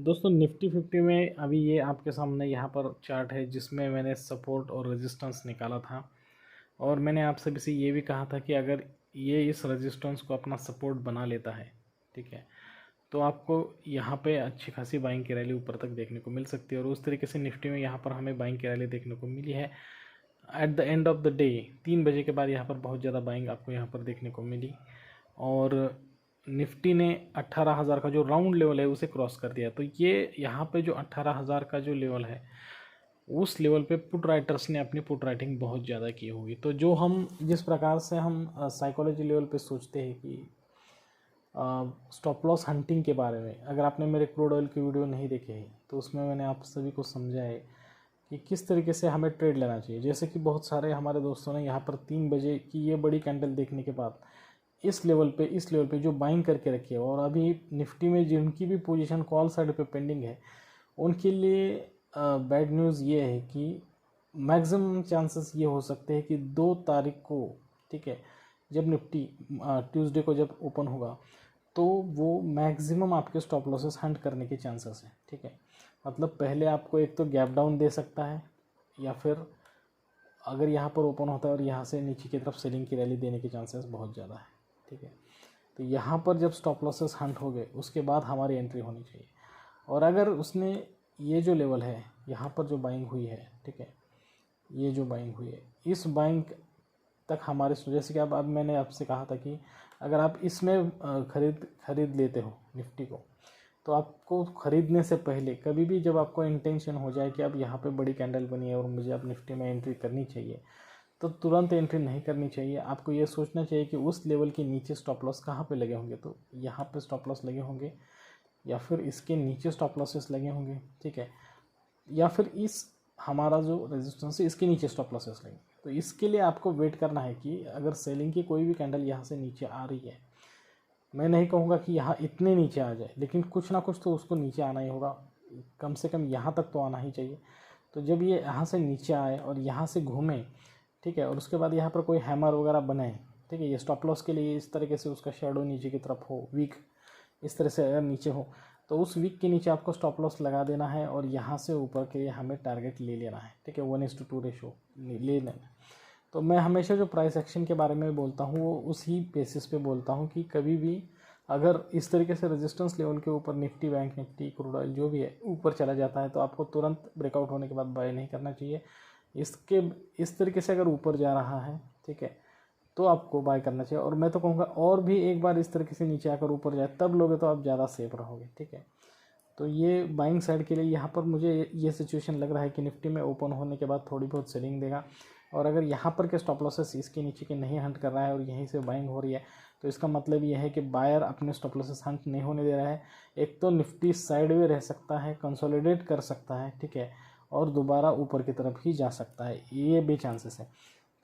दोस्तों निफ्टी 50 में अभी ये आपके सामने यहाँ पर चार्ट है जिसमें मैंने सपोर्ट और रेजिस्टेंस निकाला था और मैंने आपसे भी ये भी कहा था कि अगर ये इस रेजिस्टेंस को अपना सपोर्ट बना लेता है, ठीक है, तो आपको यहाँ पे अच्छी खासी बाइंग की रैली ऊपर तक देखने को मिल सकती है। और उस तरीके से निफ्टी में यहाँ पर हमें बाइंग की रैली देखने को मिली है। At the end of the day 3 बजे के बाद यहाँ पर बहुत ज़्यादा बाइंग आपको यहाँ पर देखने को मिली और निफ्टी ने 18,000 का जो राउंड लेवल है उसे क्रॉस कर दिया। तो ये यहाँ पे जो 18,000 का जो लेवल है उस लेवल पे पुट राइटर्स ने अपनी पुट राइटिंग बहुत ज़्यादा की होगी। तो जो हम जिस प्रकार से हम साइकोलॉजी लेवल पे सोचते हैं कि स्टॉप लॉस हंटिंग के बारे में, अगर आपने मेरे क्रूड ऑयल की वीडियो नहीं देखे हैं तो उसमें मैंने आप सभी को समझाया कि किस तरीके से हमें ट्रेड लेना चाहिए। जैसे कि बहुत सारे हमारे दोस्तों ने यहाँ पर 3 बजे की ये बड़ी कैंडल देखने के बाद इस लेवल पे जो बाइंग करके रखी है और अभी निफ्टी में जिनकी भी पोजीशन कॉल साइड पे पेंडिंग है उनके लिए बैड न्यूज़ ये है कि मैक्सिमम चांसेस ये हो सकते हैं कि 2 तारीख को, ठीक है, जब निफ्टी ट्यूसडे को जब ओपन होगा तो वो मैक्सिमम आपके स्टॉप लॉसेस हंट करने के चांसेस हैं, ठीक है। मतलब पहले आपको एक तो गैप डाउन दे सकता है या फिर अगर यहाँ पर ओपन होता है और यहाँ से नीचे की तरफ सेलिंग की रैली देने के चांसेस बहुत ज़्यादा है, ठीक है। तो यहाँ पर जब स्टॉप लॉसेस हंट हो गए उसके बाद हमारी एंट्री होनी चाहिए। और अगर उसने ये जो लेवल है यहाँ पर जो बाइंग हुई है, ठीक है, ये जो बाइंग हुई है इस बाइंग तक हमारे, जैसे कि अब मैंने आपसे कहा था कि अगर आप इसमें खरीद लेते हो निफ्टी को, तो आपको ख़रीदने से पहले कभी भी जब आपको इंटेंशन हो जाए कि अब यहाँ पे बड़ी कैंडल बनी है और मुझे अब निफ्टी में एंट्री करनी चाहिए, तो तुरंत एंट्री नहीं करनी चाहिए। आपको ये सोचना चाहिए कि उस लेवल के नीचे स्टॉप लॉस कहाँ पे लगे होंगे। तो यहाँ पे स्टॉप लॉस लगे होंगे या फिर इसके नीचे स्टॉप लॉसेस लगे होंगे, ठीक है, या फिर इस हमारा जो रेजिस्टेंस है इसके नीचे स्टॉप लॉसेस लगेंगे। तो इसके लिए आपको वेट करना है कि अगर सेलिंग की कोई भी कैंडल यहाँ से नीचे आ रही है, मैं नहीं कहूँगा कि यहाँ इतने नीचे आ जाए, लेकिन कुछ ना कुछ तो उसको नीचे आना ही होगा, कम से कम यहाँ तक तो आना ही चाहिए। तो जब ये यहाँ से नीचे आए और यहाँ से घूमे, ठीक है, और उसके बाद यहाँ पर कोई हैमर वगैरह बने, ठीक है, ये स्टॉप लॉस के लिए इस तरीके से उसका शेडो नीचे की तरफ हो, वीक इस तरह से अगर नीचे हो तो उस वीक के नीचे आपको स्टॉप लॉस लगा देना है और यहाँ से ऊपर के लिए हमें टारगेट ले लेना है, ठीक है, 1:2 रेशो ले लेना है। तो मैं हमेशा जो प्राइस एक्शन के बारे में बोलता हूँ वो उसी बेसिस पे बोलता हूँ कि कभी भी अगर इस तरीके से रेजिस्टेंस लेवल के ऊपर Nifty, bank Nifty, crude oil जो भी है ऊपर चला जाता है तो आपको तुरंत ब्रेकआउट होने के बाद बाय नहीं करना चाहिए। इसके इस तरीके से अगर ऊपर जा रहा है, ठीक है, तो आपको बाय करना चाहिए। और मैं तो कहूँगा और भी एक बार इस तरीके से नीचे आकर ऊपर जाए तब लोगे तो आप ज़्यादा सेफ रहोगे, ठीक है। तो ये बाइंग साइड के लिए यहाँ पर मुझे ये सिचुएशन लग रहा है कि निफ्टी में ओपन होने के बाद थोड़ी बहुत सेलिंग देगा और अगर यहाँ पर के स्टॉप लॉसेस इसके नीचे के नहीं हंट कर रहा है और यहीं से बाइंग हो रही है तो इसका मतलब ये है कि बायर अपने स्टॉप लॉसेस हंट नहीं होने दे रहा है। एक तो निफ्टी साइड में रह सकता है, कंसोलिडेट कर सकता है, ठीक है, और दोबारा ऊपर की तरफ ही जा सकता है, ये भी चांसेस है,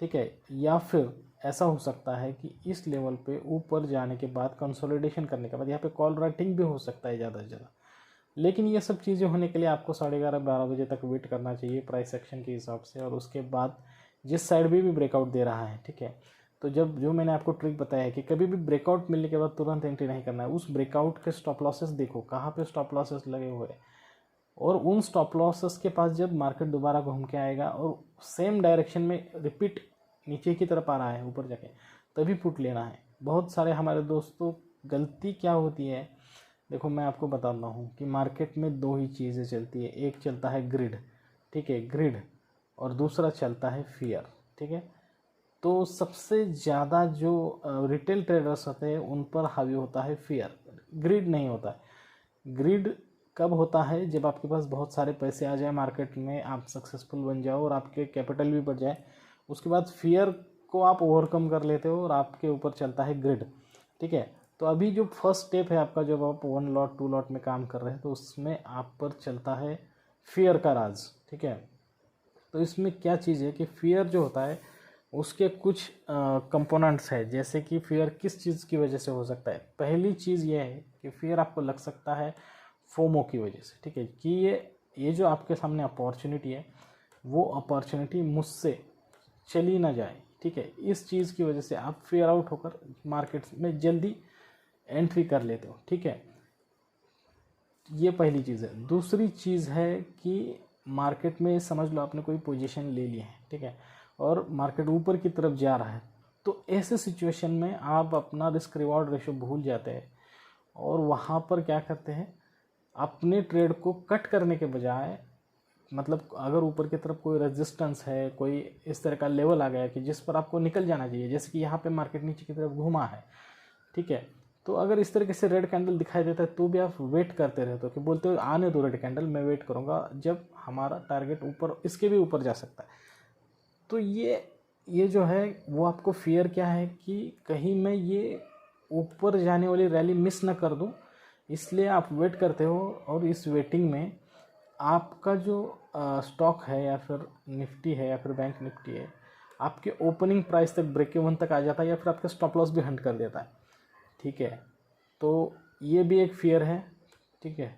ठीक है। या फिर ऐसा हो सकता है कि इस लेवल पे ऊपर जाने के बाद कंसोलिडेशन करने के बाद यहाँ पे कॉल राइटिंग भी हो सकता है ज़्यादा से ज़्यादा। लेकिन ये सब चीज़ें होने के लिए आपको 11:30-12 बजे तक वेट करना चाहिए प्राइस एक्शन के हिसाब से। और उसके बाद जिस साइड भी ब्रेकआउट दे रहा है, ठीक है, तो जब जो मैंने आपको ट्रिक बताया है कि कभी भी ब्रेकआउट मिलने के बाद तुरंत एंट्री नहीं करना है, उस ब्रेकआउट के स्टॉप लॉसेस देखो कहाँ पे स्टॉप लॉसेस लगे हुए हैं और उन स्टॉप लॉसेस के पास जब मार्केट दोबारा घूम के आएगा और सेम डायरेक्शन में रिपीट नीचे की तरफ आ रहा है ऊपर जाके, तभी पुट लेना है। बहुत सारे हमारे दोस्तों गलती क्या होती है, देखो मैं आपको बताता हूँ कि मार्केट में 2 ही चीज़ें चलती है, एक चलता है ग्रिड, ठीक है, ग्रिड, और दूसरा चलता है फियर, ठीक है। तो सबसे ज़्यादा जो रिटेल ट्रेडर्स होते हैं उन पर हावी होता है फियर, ग्रिड नहीं होता है। ग्रिड कब होता है, जब आपके पास बहुत सारे पैसे आ जाए मार्केट में, आप सक्सेसफुल बन जाओ और आपके कैपिटल भी बढ़ जाए, उसके बाद फियर को आप ओवरकम कर लेते हो और आपके ऊपर चलता है ग्रिड, ठीक है। तो अभी जो फर्स्ट स्टेप है आपका, जब आप 1 लॉट 2 लॉट में काम कर रहे हैं तो उसमें आप पर चलता है फियर का राज, ठीक है। तो इसमें क्या चीज़ है कि फियर जो होता है उसके कुछ कंपोनेंट्स है, जैसे कि फियर किस चीज़ की वजह से हो सकता है। पहली चीज़ ये है कि फियर आपको लग सकता है फोमो की वजह से, ठीक है, कि ये जो आपके सामने अपॉर्चुनिटी है वो अपॉर्चुनिटी मुझसे चली ना जाए, ठीक है, इस चीज़ की वजह से आप फेयर आउट होकर मार्केट में जल्दी एंट्री कर लेते हो, ठीक है। ये पहली चीज़ है। दूसरी चीज़ है कि मार्केट में समझ लो आपने कोई पोजीशन ले ली है, ठीक है, और मार्केट ऊपर की तरफ जा रहा है, तो ऐसे सिचुएशन में आप अपना रिस्क रिवॉर्ड रेशो भूल जाते हैं और वहाँ पर क्या करते हैं, अपने ट्रेड को कट करने के बजाय, मतलब अगर ऊपर की तरफ कोई रेजिस्टेंस है, कोई इस तरह का लेवल आ गया कि जिस पर आपको निकल जाना चाहिए, जैसे कि यहाँ पे मार्केट नीचे की तरफ घूमा है, ठीक है, तो अगर इस तरीके से रेड कैंडल दिखाई देता है तो भी आप वेट करते रहते हो कि बोलते हो आने दो रेड कैंडल, मैं वेट करूँगा जब हमारा टारगेट ऊपर, इसके भी ऊपर जा सकता है। तो ये जो है वो आपको फियर क्या है कि कहीं मैं ये ऊपर जाने वाली रैली मिस ना कर दूं, इसलिए आप वेट करते हो। और इस वेटिंग में आपका जो स्टॉक है या फिर निफ्टी है या फिर बैंक निफ्टी है, आपके ओपनिंग प्राइस तक, ब्रेक इवन तक आ जाता है या फिर आपका स्टॉप लॉस भी हंट कर देता है, ठीक है। तो ये भी एक फियर है, ठीक है।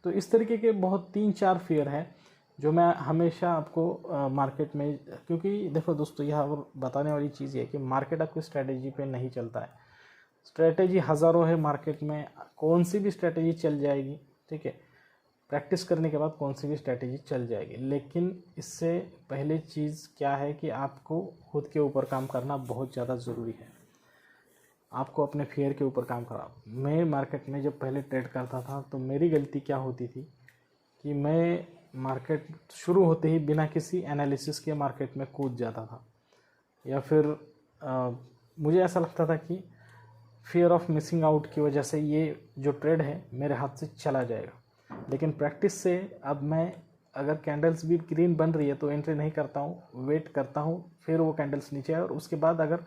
तो इस तरीके के बहुत 3-4 फियर है जो मैं हमेशा आपको मार्केट में, क्योंकि देखो दोस्तों यहाँ पर बताने वाली चीज़ ये है कि मार्केट आपकी स्ट्रैटेजी पे नहीं चलता है। स्ट्रैटेजी हज़ारों है मार्केट में, कौन सी भी स्ट्रैटेजी चल जाएगी, ठीक है, प्रैक्टिस करने के बाद कौन सी भी स्ट्रैटेजी चल जाएगी। लेकिन इससे पहले चीज़ क्या है कि आपको खुद के ऊपर काम करना बहुत ज़्यादा ज़रूरी है। आपको अपने फेयर के ऊपर काम करा। मैं मार्केट में जब पहले ट्रेड करता था तो मेरी गलती क्या होती थी कि मैं मार्केट शुरू होते ही बिना किसी एनालिसिस के मार्केट में कूद जाता था, या फिर मुझे ऐसा लगता था कि फियर ऑफ मिसिंग आउट की वजह से ये जो ट्रेड है मेरे हाथ से चला जाएगा। लेकिन प्रैक्टिस से अब मैं, अगर कैंडल्स भी ग्रीन बन रही है तो एंट्री नहीं करता हूँ, वेट करता हूँ, फिर वो कैंडल्स नीचे आए और उसके बाद अगर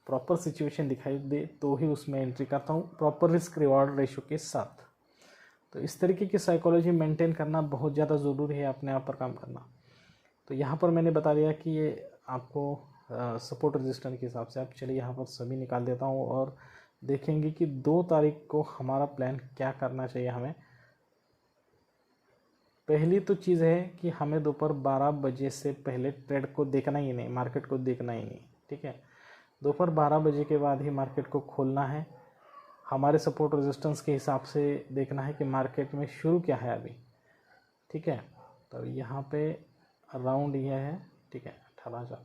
प्रॉपर सिचुएशन दिखाई दे तो ही उसमें एंट्री करता हूँ, प्रॉपर रिस्क रिवॉर्ड रेशो के साथ। तो इस तरीके की साइकोलॉजी मेंटेन करना बहुत ज़्यादा ज़रूरी है, अपने आप पर काम करना। तो यहाँ पर मैंने बता दिया कि ये आपको सपोर्ट रेजिस्टेंस के हिसाब से, आप चलिए यहाँ पर सभी निकाल देता हूँ और देखेंगे कि 2 तारीख को हमारा प्लान क्या करना चाहिए हमें। पहली तो चीज़ है कि हमें दोपहर 12 बजे से पहले ट्रेड को देखना ही नहीं, मार्केट को देखना ही नहीं, ठीक है। दोपहर 12 बजे के बाद ही मार्केट को खोलना है, हमारे सपोर्ट रेजिस्टेंस के हिसाब से देखना है कि मार्केट में शुरू क्या है अभी, ठीक है। तो यहाँ पे अराउंड ये है, ठीक है, 18,000।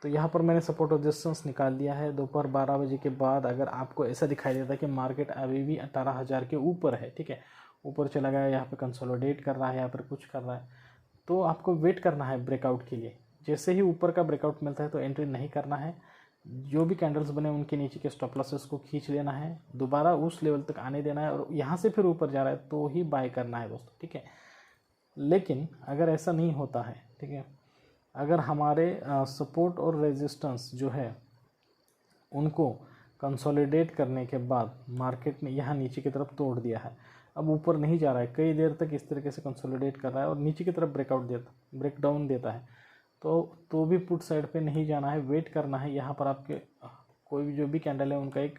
तो यहाँ पर मैंने सपोर्ट रेजिस्टेंस निकाल दिया है। दोपहर 12 बजे के बाद अगर आपको ऐसा दिखाई देता है कि मार्केट अभी भी 18,000 के ऊपर है, ठीक है, ऊपर चला गया, यहाँ पे कंसोलिडेट कर रहा है, यहाँ पर कुछ कर रहा है, तो आपको वेट करना है ब्रेकआउट के लिए। जैसे ही ऊपर का ब्रेकआउट मिलता है तो एंट्री नहीं करना है, जो भी कैंडल्स बने उनके नीचे के स्टॉप लॉसेस को खींच लेना है, दोबारा उस लेवल तक आने देना है और यहाँ से फिर ऊपर जा रहा है तो ही बाय करना है दोस्तों, ठीक है। लेकिन अगर ऐसा नहीं होता है, ठीक है, अगर हमारे सपोर्ट और रेजिस्टेंस जो है उनको कंसोलिडेट करने के बाद मार्केट ने यहाँ नीचे की तरफ तोड़ दिया है, अब ऊपर नहीं जा रहा है, कई देर तक इस तरीके से कंसोलिडेट कर रहा है और नीचे की तरफ ब्रेकडाउन देता है, तो भी पुट साइड पे नहीं जाना है, वेट करना है। यहाँ पर आपके कोई भी जो भी कैंडल है उनका एक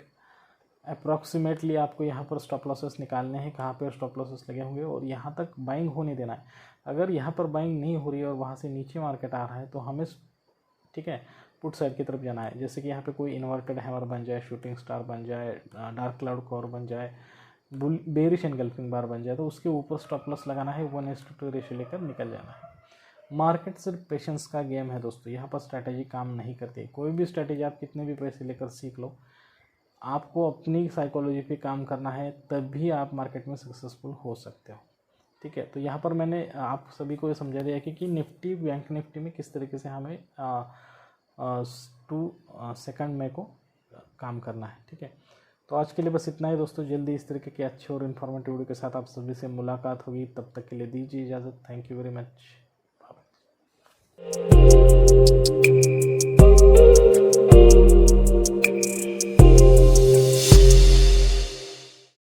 अप्रॉक्सीमेटली आपको यहाँ पर स्टॉप लॉसेस निकालने हैं, कहाँ पे स्टॉप लॉसेस लगे होंगे और यहाँ तक बाइंग होने देना है। अगर यहाँ पर बाइंग नहीं हो रही है और वहाँ से नीचे मार्केट आ रहा है तो हमें, ठीक है, पुट साइड की तरफ जाना है। जैसे कि यहाँ पे कोई इन्वर्टेड हैमर बन जाए, शूटिंग स्टार बन जाए, डार्क क्लाउड कोर बन जाए, बेरिश एनगल्फिंग बार बन जाए, तो उसके ऊपर स्टॉप लॉस लगाना है, 1:2 रेशियो लेकर निकल जाना है। मार्केट सिर्फ पेशेंस का गेम है दोस्तों, यहाँ पर स्ट्रैटेजी काम नहीं करती। कोई भी स्ट्रैटेजी आप कितने भी पैसे लेकर सीख लो, आपको अपनी साइकोलॉजी पे काम करना है, तभी आप मार्केट में सक्सेसफुल हो सकते हो, ठीक है। तो यहाँ पर मैंने आप सभी को ये समझा दिया कि निफ्टी, बैंक निफ्टी में किस तरीके से हमें 2 मई को काम करना है, ठीक है। तो आज के लिए बस इतना ही दोस्तों। जल्दी इस तरीके के अच्छे और इन्फॉर्मेटिव वीडियो के साथ आप सभी से मुलाकात होगी, तब तक के लिए दीजिए इजाज़त। Thank you very much.